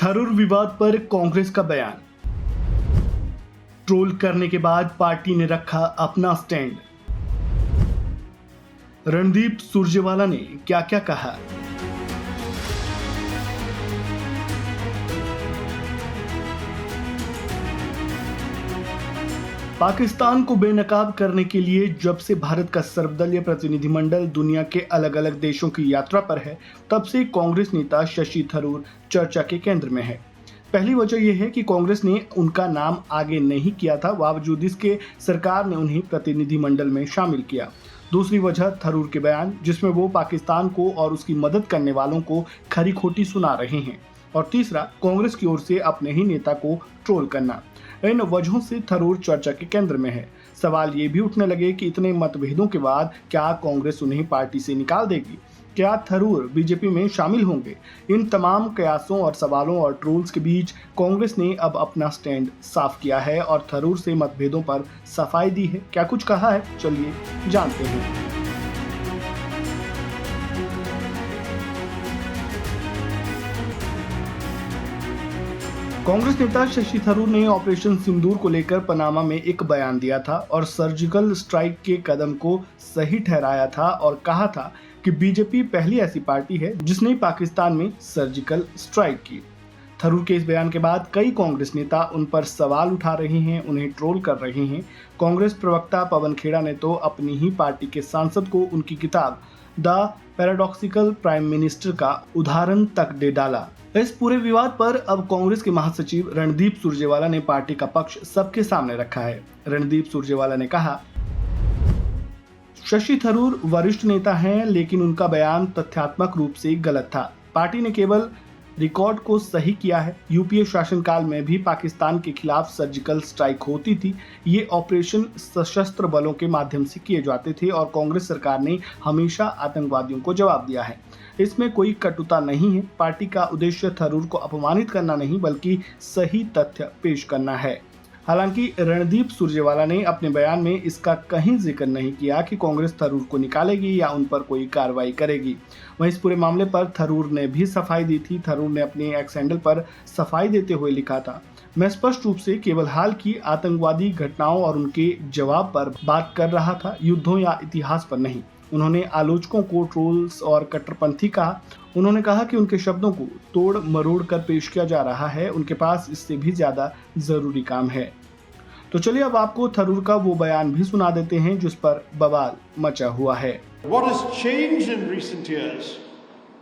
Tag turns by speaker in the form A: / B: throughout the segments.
A: थरूर विवाद पर कांग्रेस का बयान। ट्रोल करने के बाद पार्टी ने रखा अपना स्टैंड। रणदीप सुरजेवाला ने क्या क्या कहा। पाकिस्तान को बेनकाब करने के लिए जब से भारत का सर्वदलीय प्रतिनिधिमंडल दुनिया के अलग अलग देशों की यात्रा पर है, तब से कांग्रेस नेता शशि थरूर चर्चा के केंद्र में है। पहली वजह यह है कि कांग्रेस ने उनका नाम आगे नहीं किया था, बावजूद इसके सरकार ने उन्हें प्रतिनिधिमंडल में शामिल किया। दूसरी वजह थरूर के बयान, जिसमें वो पाकिस्तान को और उसकी मदद करने वालों को खरी खोटी सुना रहे हैं। और तीसरा, कांग्रेस की ओर से अपने ही नेता को ट्रोल करना। इन वजहों से थरूर चर्चा के केंद्र में है। सवाल ये भी उठने लगे कि इतने मतभेदों के बाद क्या कांग्रेस उन्हें पार्टी से निकाल देगी? क्या थरूर बीजेपी में शामिल होंगे? इन तमाम कयासों और सवालों और ट्रोल्स के बीच कांग्रेस ने अब अपना स्टैंड साफ किया है और थरूर से मतभेदों पर सफाई दी है। क्या कुछ कहा है, चलिए जानते हैं। कांग्रेस नेता शशि थरूर ने ऑपरेशन सिंदूर को लेकर पनामा में एक बयान दिया था और सर्जिकल स्ट्राइक के कदम को सही ठहराया था और कहा था कि बीजेपी पहली ऐसी पार्टी है जिसने पाकिस्तान में सर्जिकल स्ट्राइक की। थरूर के इस बयान के बाद कई कांग्रेस नेता उन पर सवाल उठा रहे हैं, उन्हें ट्रोल कर रहे हैं। कांग्रेस प्रवक्ता पवन खेड़ा ने तो अपनी ही पार्टी के सांसद को उनकी किताब द पैराडॉक्सिकल प्राइम मिनिस्टर का उदाहरण तक दे डाला। इस पूरे विवाद पर अब कांग्रेस के महासचिव रणदीप सुरजेवाला ने पार्टी का पक्ष सबके सामने रखा है। रणदीप सुरजेवाला ने कहा, शशि थरूर वरिष्ठ नेता हैं, लेकिन उनका बयान तथ्यात्मक रूप से गलत था। पार्टी ने केवल रिकॉर्ड को सही किया है। यूपीए शासनकाल में भी पाकिस्तान के खिलाफ सर्जिकल स्ट्राइक होती थी। ये ऑपरेशन सशस्त्र बलों के माध्यम से किए जाते थे और कांग्रेस सरकार ने हमेशा आतंकवादियों को जवाब दिया है। इसमें कोई कटुता नहीं है। पार्टी का उद्देश्य थरूर को अपमानित करना नहीं, बल्कि सही तथ्य पेश करना है। हालांकि रणदीप सुरजेवाला ने अपने बयान में इसका कहीं जिक्र नहीं किया कि कांग्रेस थरूर को निकालेगी या उन पर कोई कार्रवाई करेगी। वहीं इस पूरे मामले पर थरूर ने भी सफाई दी थी। थरूर ने अपने एक्स हैंडल पर सफाई देते हुए लिखा था, मैं स्पष्ट रूप से केवल हाल की आतंकवादी घटनाओं और उनके जवाब पर बात कर रहा था, युद्धों या इतिहास पर नहीं। उन्होंने आलोचकों को ट्रोल्स और कट्टरपंथी कहा। उन्होंने कहा कि उनके शब्दों को तोड़ मरोड़ कर पेश किया जा रहा है, उनके पास इससे भी ज्यादा जरूरी काम है। तो चलिए अब आपको थरूर का वो बयान भी सुना देते हैं जिस पर बवाल मचा हुआ है।
B: What has changed in recent years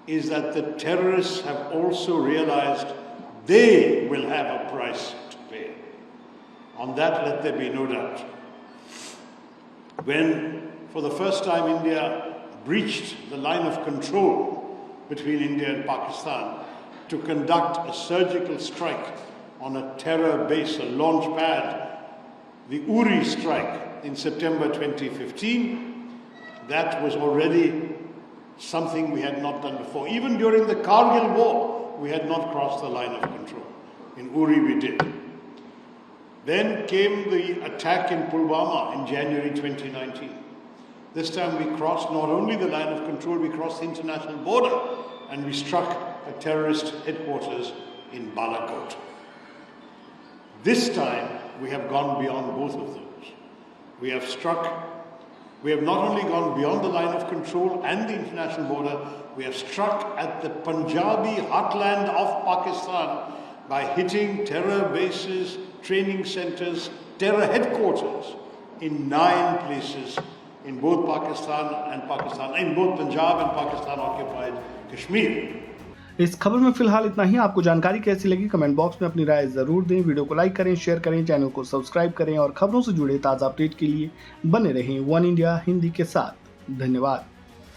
B: is that the terrorists have also realized they will have a price to pay. On that, let there be no doubt. When, for the first time, India breached the line of control between India and Pakistan to conduct a surgical strike on a terror base, a launch pad, the Uri strike in September 2015, that was already something we had not done before. Even during the Kargil war, we had not crossed the line of control. In Uri we did. Then came the attack in Pulwama in January 2019. This time we crossed not only the line of control, we crossed the international border and we struck a terrorist headquarters in Balakot. This time we have gone beyond both of those. We have not only gone beyond the line of control and the international border, we have struck at the Punjabi heartland of Pakistan by hitting terror bases, training centers, terror headquarters in 9 places in both in both Punjab and Pakistan occupied Kashmir.
A: इस खबर में फिलहाल इतना ही। आपको जानकारी कैसी लगी comment box में अपनी राय जरूर दें। वीडियो को लाइक करें, शेयर करें, चैनल को सब्सक्राइब करें और खबरों से जुड़े ताज़ा अपडेट के लिए बने रहें वन इंडिया हिंदी के साथ। धन्यवाद।